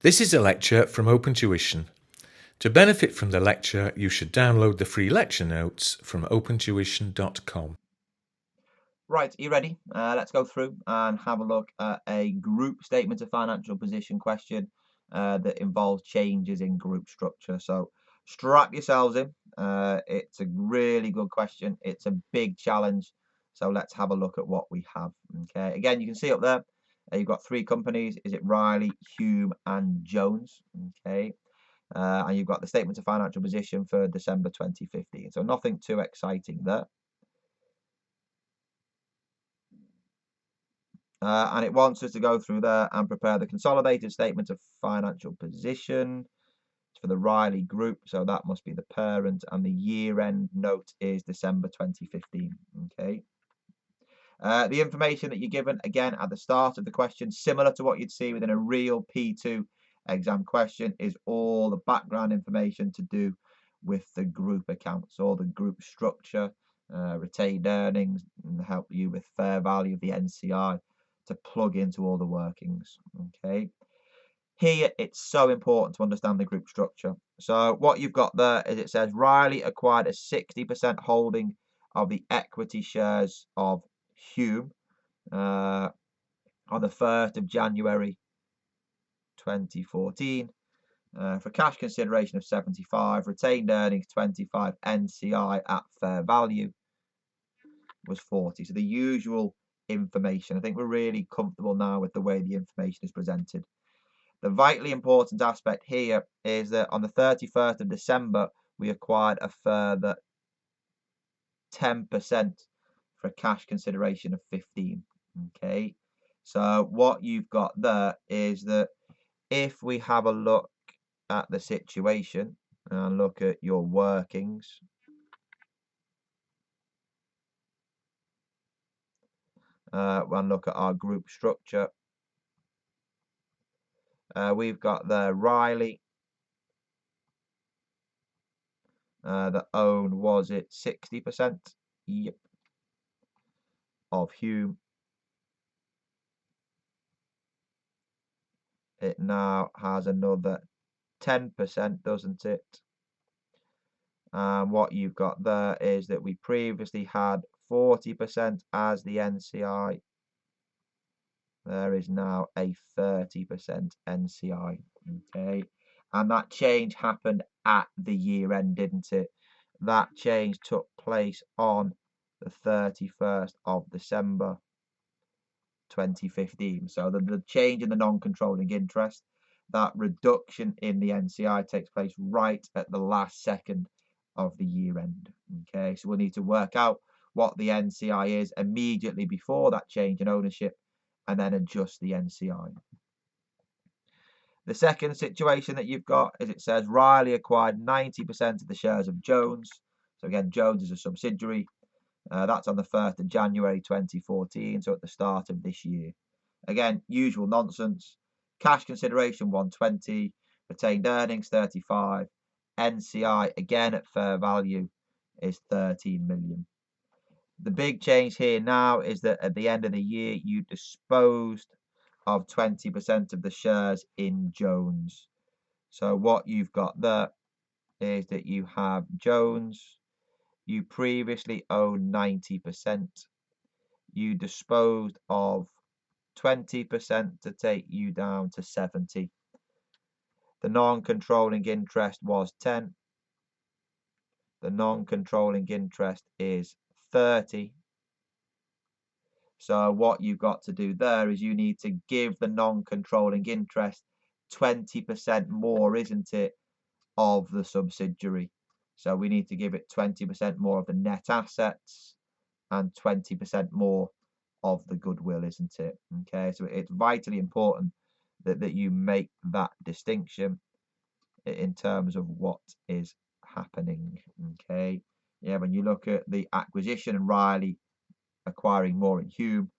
This is a lecture from OpenTuition. To benefit from the lecture, you should download the free lecture notes from opentuition.com. Right, are you ready? Let's go through and have a look at a group statement of financial position question that involves changes in group structure. So strap yourselves in. It's a really good question. It's a big challenge. So let's have a look at what we have. Okay, again, you can see up there, you've got three companies. Is it Riley, Hume, and Jones? Okay. And you've got the statement of financial position for December 2015. So nothing too exciting there. And it wants us to go through there and prepare the consolidated statement of financial position for the Riley Group. So that must be the parent, and the year-end note is December 2015. Okay. The information that you're given, again, at the start of the question, similar to what you'd see within a real P2 exam question, is all the background information to do with the group accounts or the group structure, retained earnings, and help you with fair value of the NCI to plug into all the workings. Okay. Here, it's so important to understand the group structure. So what you've got there is it says Riley acquired a 60% holding of the equity shares of Hume on the 1st of January 2014 for cash consideration of 75, retained earnings 25, NCI at fair value was 40. So the usual information. I think we're really comfortable now with the way the information is presented. The vitally important aspect here is that on the 31st of December, we acquired a further 10% for a cash consideration of 15. Okay, so what you've got there is that if we have a look at the situation and look at your workings, and look at our group structure, we've got the Riley that owned, was it 60%? Yep. Of Hume. It now has another 10%, doesn't it? And what you've got there is that we previously had 40% as the NCI. There is now a 30% NCI. Okay. And that change happened at the year end, didn't it? That change took place on the 31st of December 2015. So the change in the non-controlling interest, that reduction in the NCI takes place right at the last second of the year end. Okay, so we'll need to work out what the NCI is immediately before that change in ownership and then adjust the NCI. The second situation that you've got is it says Riley acquired 90% of the shares of Jones. So again, Jones is a subsidiary. That's on the 1st of January 2014, so at the start of this year. Again, usual nonsense. Cash consideration 120, retained earnings 35, NCI again at fair value is 13 million. The big change here now is that at the end of the year, you disposed of 20% of the shares in Jones. So what you've got there is that you have Jones. You previously owned 90%. You disposed of 20% to take you down to 70. The non-controlling interest was 10. The non-controlling interest is 30. So what you've got to do there is you need to give the non-controlling interest 20% more, isn't it, of the subsidiary. So we need to give it 20% more of the net assets and 20% more of the goodwill, isn't it? Okay, so it's vitally important that you make that distinction in terms of what is happening. Okay, yeah, when you look at the acquisition and Riley acquiring more in Hume,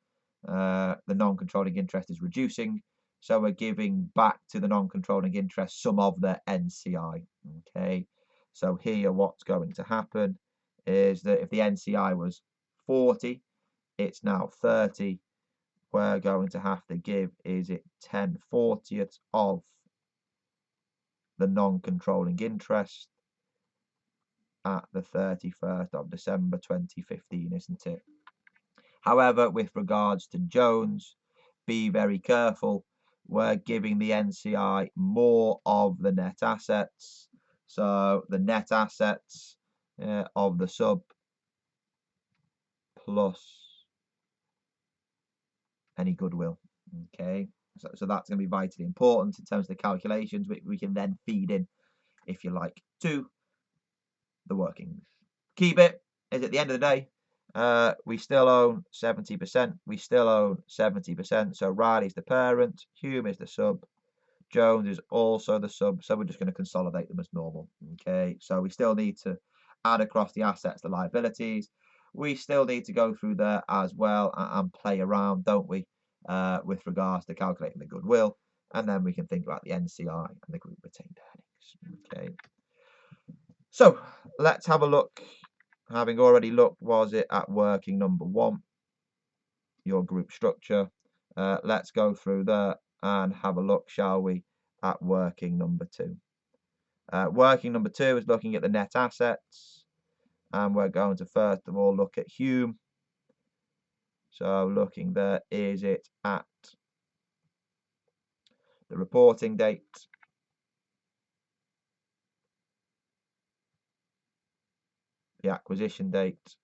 the non-controlling interest is reducing, so we're giving back to the non-controlling interest some of their NCI. Okay, so here what's going to happen is that if the NCI was 40, it's now 30. We're going to have to give, is it 10/40ths of the non-controlling interest at the 31st of December 2015, isn't it? However, with regards to Jones, be very careful. We're giving the NCI more of the net assets. So the net assets of the sub plus any goodwill. Okay, so that's going to be vitally important in terms of the calculations, which we can then feed in, if you like, to the workings. Key bit is at the end of the day, we still own 70%. We still own 70%. So Riley's the parent, Hume is the sub, Jones is also the sub. So we're just going to consolidate them as normal. Okay, so we still need to add across the assets, the liabilities. We still need to go through there as well and play around, don't we, with regards to calculating the goodwill. And then we can think about the NCI and the group retained earnings. Okay. So let's have a look. Having already looked, was it at working number 1, your group structure? Let's go through there and have a look, shall we, at working number 2. Working number 2 is looking at the net assets, and we're going to first of all look at Hume. So looking there, is it at the reporting date, the acquisition date,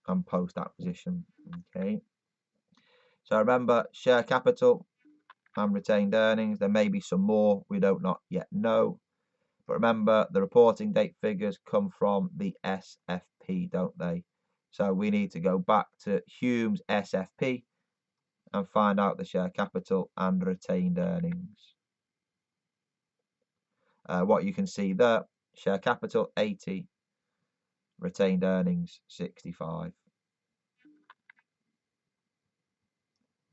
and post-acquisition. Okay. So remember, share capital and retained earnings. There may be some more we don't not yet know. But remember, the reporting date figures come from the SFP, don't they? So we need to go back to Hume's SFP and find out the share capital and retained earnings. What you can see there, share capital 80, retained earnings 65.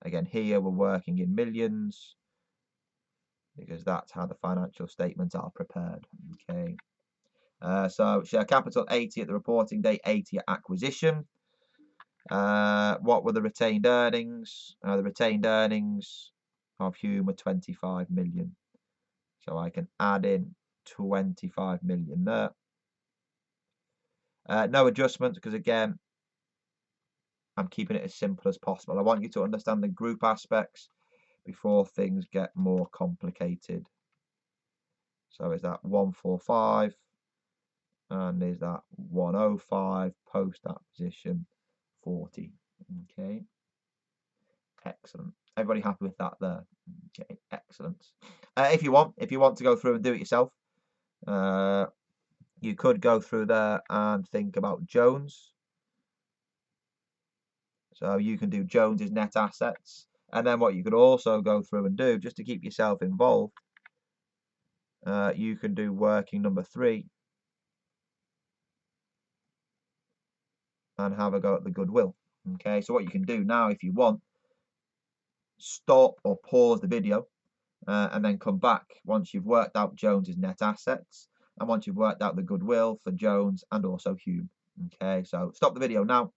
Again, here we're working in millions because that's how the financial statements are prepared. Okay. So share capital 80 at the reporting date, 80 at acquisition. What were the retained earnings? The retained earnings of Hume were 25 million. So I can add in 25 million there. No adjustments because, again, I'm keeping it as simple as possible. I want you to understand the group aspects before things get more complicated. So is that 145 and is that 105 post acquisition 40? Okay, excellent. Everybody happy with that there? Okay, excellent. If you want to go through and do it yourself, you could go through there and think about Jones. So you can do Jones's net assets, and then what you could also go through and do, just to keep yourself involved, you can do working number 3 and have a go at the goodwill. Okay, so what you can do now, if you want, stop or pause the video and then come back once you've worked out Jones's net assets and once you've worked out the goodwill for Jones and also Hume. Okay, so stop the video now.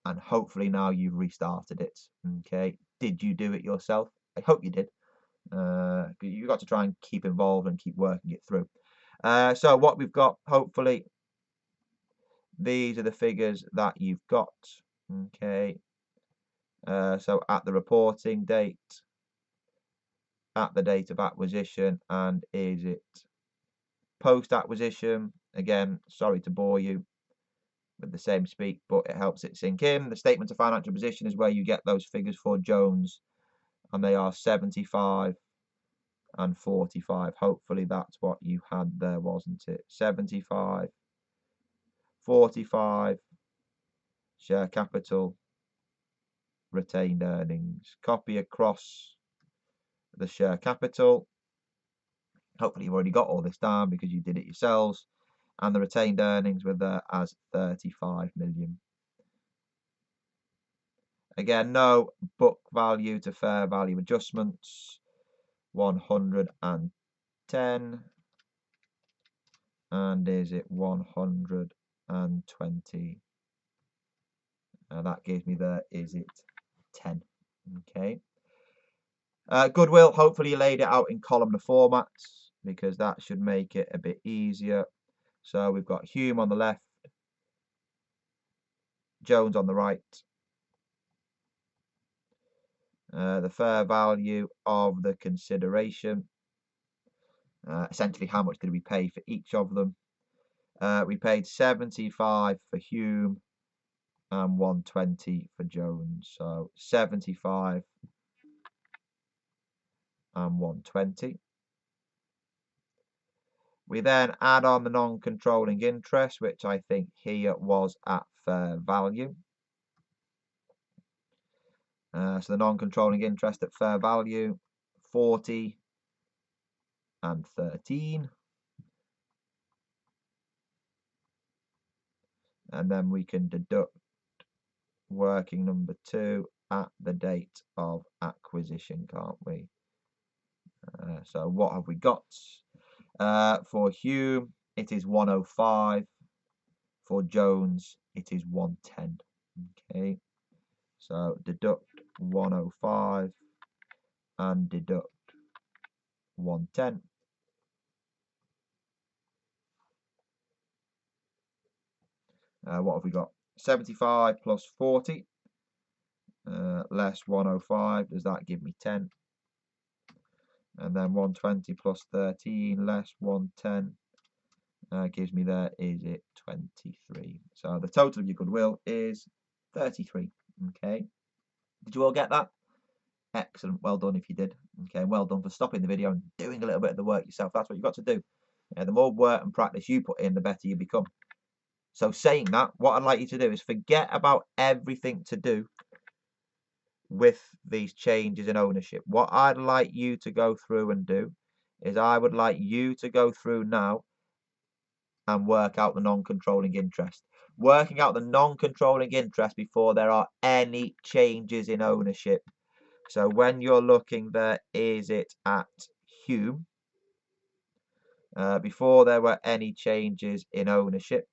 And hopefully now you've restarted it. Okay, did you do it yourself? I hope you did. You've got to try and keep involved and keep working it through. So what we've got, hopefully, these are the figures that you've got. Okay, so at the reporting date, at the date of acquisition, and is it post acquisition? Again, sorry to bore you with the same speak, but it helps it sink in. The statement of financial position is where you get those figures for Jones, and they are 75 and 45. Hopefully that's what you had there, wasn't it? 75, 45, share capital, retained earnings. Copy across the share capital. Hopefully you've already got all this down because you did it yourselves. And the retained earnings were there as 35 million. Again, no book value to fair value adjustments. 110. And is it 120? That gives me there, is it 10? Okay. Goodwill, hopefully you laid it out in columnar formats because that should make it a bit easier. So we've got Hume on the left, Jones on the right. The fair value of the consideration, essentially how much did we pay for each of them. We paid 75 for Hume and 120 for Jones. So 75 and 120. We then add on the non-controlling interest, which I think here was at fair value. So the non-controlling interest at fair value, 40 and 13. And then we can deduct working number 2 at the date of acquisition, can't we? So what have we got? For Hume, it is 105. For Jones, it is 110. Okay, so deduct 105 and deduct 110. What have we got? 75 plus 40 less 105. Does that give me 10? And then 120 plus 13 less 110 gives me there, is it 23? So the total of your goodwill is 33. Okay, did you all get that? Excellent, well done if you did. Okay, well done for stopping the video and doing a little bit of the work yourself. That's what you've got to do. The more work and practice you put in, the better you become. So saying that, what I'd like you to do is forget about everything to do with these changes in ownership. What I'd like you to go through and do is I would like you to go through now and work out the non-controlling interest. Working out the non-controlling interest before there are any changes in ownership. So when you're looking there, is it at Hume? Before there were any changes in ownership,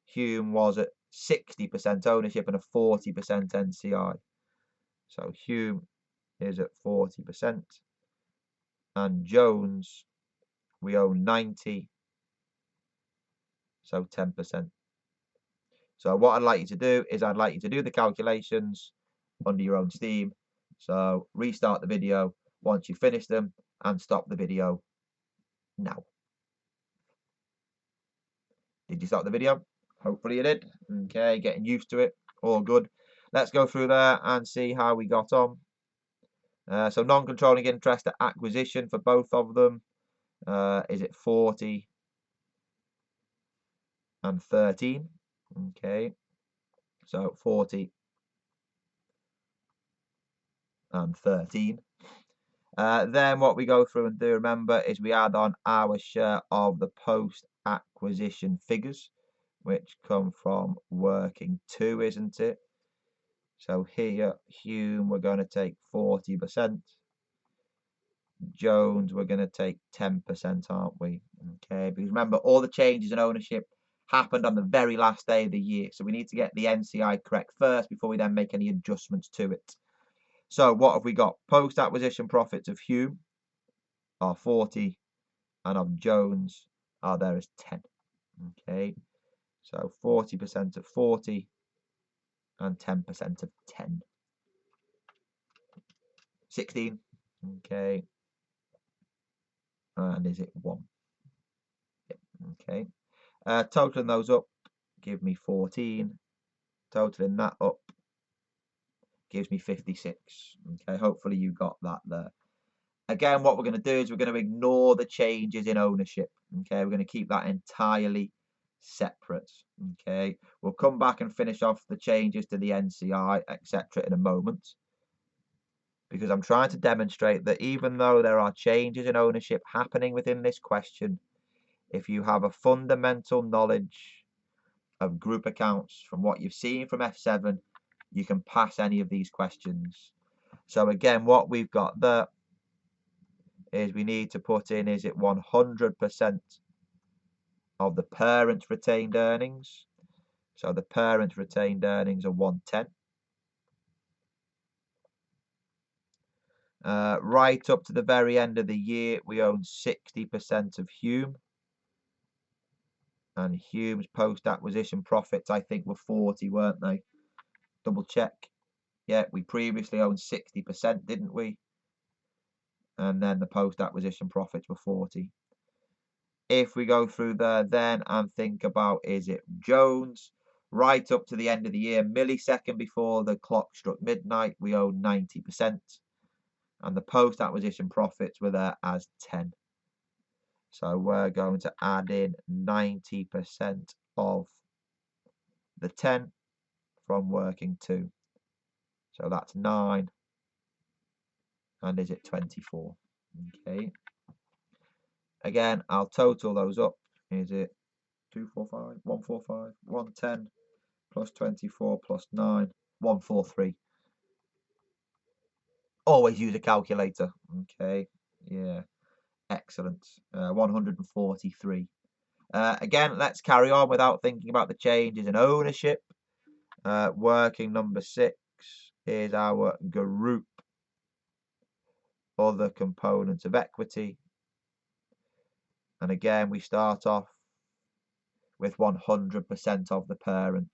Hume was at 60% ownership and a 40% NCI. So Hume is at 40%. And Jones, we own 90. So 10%. So what I'd like you to do is I'd like you to do the calculations under your own steam. So restart the video once you finish them and stop the video now. Did you stop the video? Hopefully you did. Okay, getting used to it. All good. Let's go through there and see how we got on. So non-controlling interest at acquisition for both of them. Is it 40 and 13? Okay, so 40 and 13. Then what we go through and do, remember, is we add on our share of the post-acquisition figures, which come from working 2, isn't it? So here, Hume, we're going to take 40%. Jones, we're going to take 10%, aren't we? Okay, because remember, all the changes in ownership happened on the very last day of the year. So we need to get the NCI correct first before we then make any adjustments to it. So what have we got? Post-acquisition profits of Hume are 40 and of Jones are there as 10. Okay, so 40% of 40 and 10% of 10. 16. Okay, and is it 1? Yep. Okay, totaling those up give me 14. Totaling that up gives me 56. Okay, hopefully you got that there. Again, what we're going to do is we're going to ignore the changes in ownership. Okay, we're going to keep that entirely separate. Okay, we'll come back and finish off the changes to the NCI, etc. in a moment, because I'm trying to demonstrate that even though there are changes in ownership happening within this question, if you have a fundamental knowledge of group accounts from what you've seen from F7, you can pass any of these questions. So again, what we've got there is we need to put in, is it 100% of the parent's retained earnings? So the parent's retained earnings are 110. Right up to the very end of the year, we own 60% of Hume. And Hume's post-acquisition profits, I think, were 40, weren't they? Double check. Yeah, we previously owned 60%, didn't we? And then the post-acquisition profits were 40. If we go through there then and think about, is it Jones? Right up to the end of the year, millisecond before the clock struck midnight, we owned 90%. And the post-acquisition profits were there as 10. So we're going to add in 90% of the 10 from working 2. So that's 9. And is it 24? Okay. Again, I'll total those up. Is it 245, 145, 110 plus 24 plus 9, 143. Always use a calculator. Okay. Yeah. Excellent. 143. Again, let's carry on without thinking about the changes in ownership. Working number 6 is our group other components of equity. And again, we start off with 100% of the parent.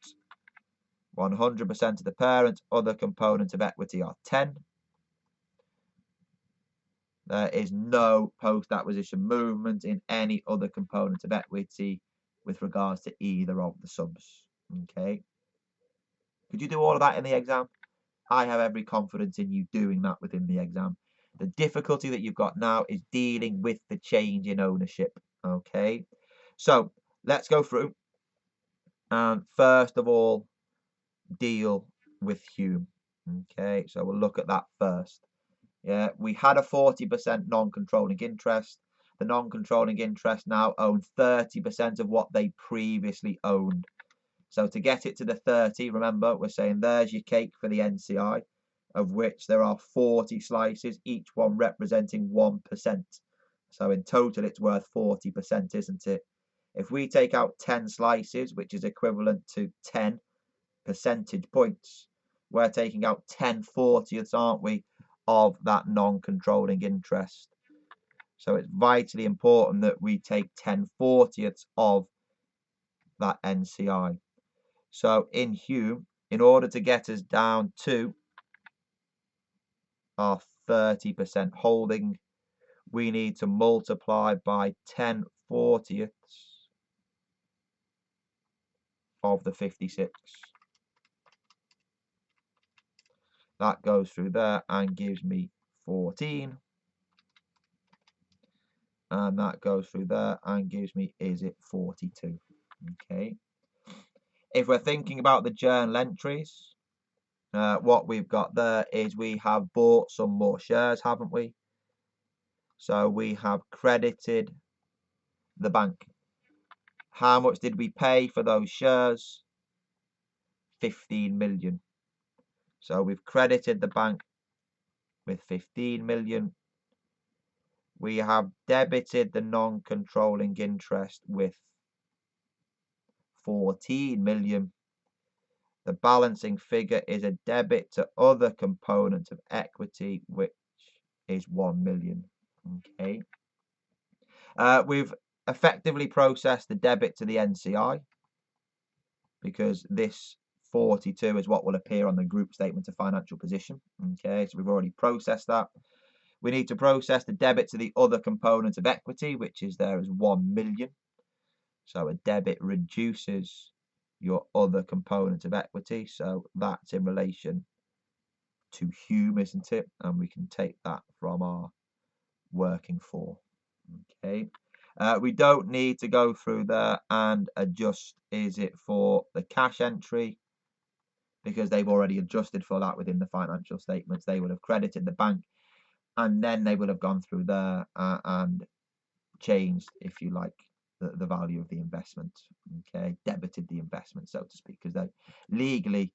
100% of the parent, other components of equity are 10. There is no post-acquisition movement in any other component of equity with regards to either of the subs. Okay. Could you do all of that in the exam? I have every confidence in you doing that within the exam. The difficulty that you've got now is dealing with the change in ownership. Okay. So let's go through and first of all deal with Hume. Okay. So we'll look at that first. Yeah, we had a 40% non-controlling interest. The non-controlling interest now owns 30% of what they previously owned. So to get it to the 30, remember, we're saying there's your cake for the NCI, of which there are 40 slices, each one representing 1%. So in total, it's worth 40%, isn't it? If we take out 10 slices, which is equivalent to 10 percentage points, we're taking out 10 40ths, aren't we, of that non-controlling interest. So it's vitally important that we take 10 40ths of that NCI. So in Hume, in order to get us down to our 30% holding, we need to multiply by 10 40ths of the 56. That goes through there and gives me 14. And that goes through there and gives me, is it 42? Okay. If we're thinking about the journal entries, what we've got there is we have bought some more shares, haven't we? So we have credited the bank. How much did we pay for those shares? 15 million. So we've credited the bank with 15 million. We have debited the non-controlling interest with 14 million. The balancing figure is a debit to other components of equity, which is 1 million. Okay. We've effectively processed the debit to the NCI because this 42 is what will appear on the group statement of financial position. Okay, so we've already processed that. We need to process the debit to the other component of equity, which is there as 1 million. So a debit reduces your other component of equity. So that's in relation to Hume, isn't it? And we can take that from our working for. Okay. We don't need to go through there and adjust, is it for the cash entry? Because they've already adjusted for that within the financial statements. They will have credited the bank and then they will have gone through there and changed, if you like, the value of the investment. Okay, debited the investment, so to speak, because they legally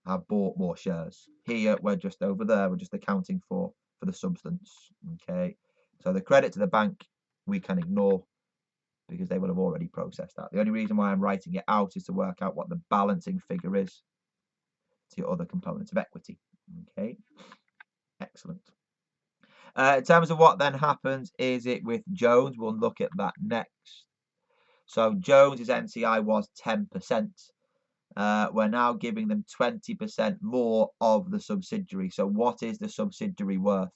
have bought more shares. Here, we're just over there. We're just accounting for the substance. Okay, so the credit to the bank we can ignore because they will have already processed that. The only reason why I'm writing it out is to work out what the balancing figure is to your other components of equity. Okay, excellent. In terms of what then happens, is it with Jones? We'll look at that next. So Jones's NCI was 10%. We're now giving them 20% more of the subsidiary. So what is the subsidiary worth?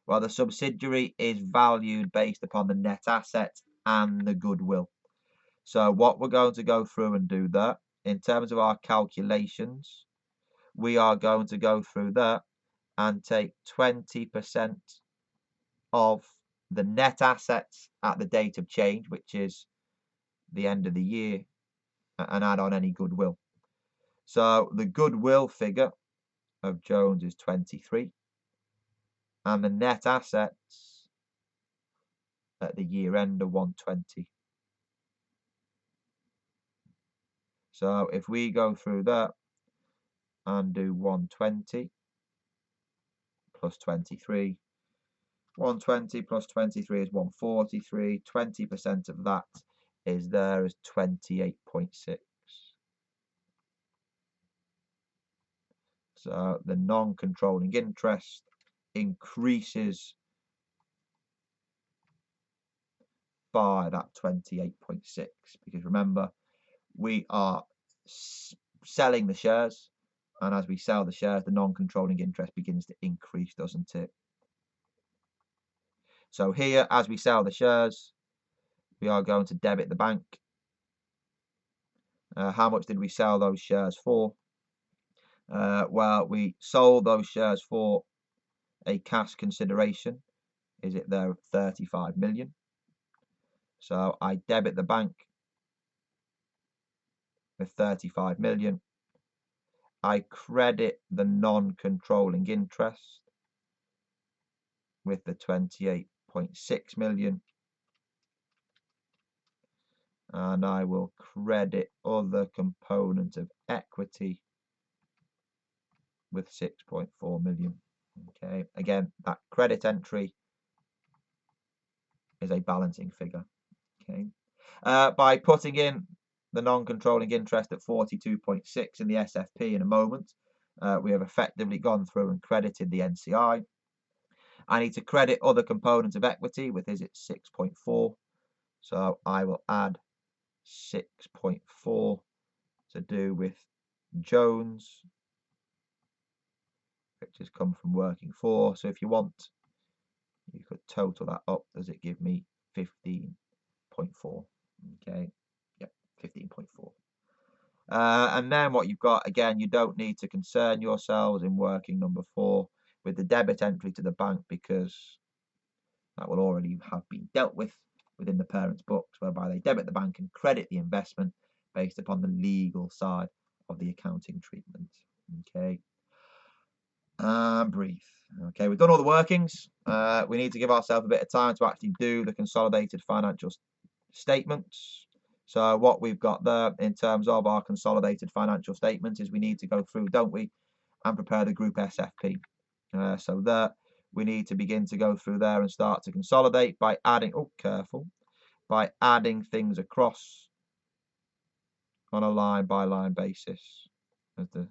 Well, the subsidiary is valued based upon the net asset and the goodwill. So what we're going to go through and do there, in terms of our calculations, we are going to go through there and take 20% of the net assets at the date of change, which is the end of the year, and add on any goodwill. So the goodwill figure of Jones is 23, and the net assets at the year end are 120. So if we go through that and do 120 plus 23, 120 plus 23 is 143. 20% of that is there as 28.6. So the non-controlling interest increases by that 28.6, because remember, we are selling the shares, and as we sell the shares, the non-controlling interest begins to increase, doesn't it? So here, as we sell the shares, we are going to debit the bank. How much did we sell those shares for? Well, we sold those shares for a cash consideration. Is it there? 35 million. So I debit the bank with 35 million. I credit the non-controlling interest with the 28.6 million. And I will credit other component of equity with 6.4 million. Okay, again, that credit entry is a balancing figure. Okay, by putting in the non-controlling interest at 42.6 in the SFP in a moment, we have effectively gone through and credited the NCI. I need to credit other components of equity with his at 6.4. So I will add 6.4 to do with Jones, which has come from working for. So if you want, you could total that up. Does it give me 15.4? Okay, yep, 15.4. And then what you've got, again, you don't need to concern yourselves in working number 4 with the debit entry to the bank, because that will already have been dealt with within the parent's books, whereby they debit the bank and credit the investment based upon the legal side of the accounting treatment. Okay, and breathe. Okay, we've done all the workings. We need to give ourselves a bit of time to actually do the consolidated financial statements. So what we've got there in terms of our consolidated financial statements is we need to go through, don't we, and prepare the group SFP. So there we need to begin to go through there and start to consolidate by adding, by adding things across on a line by line basis as the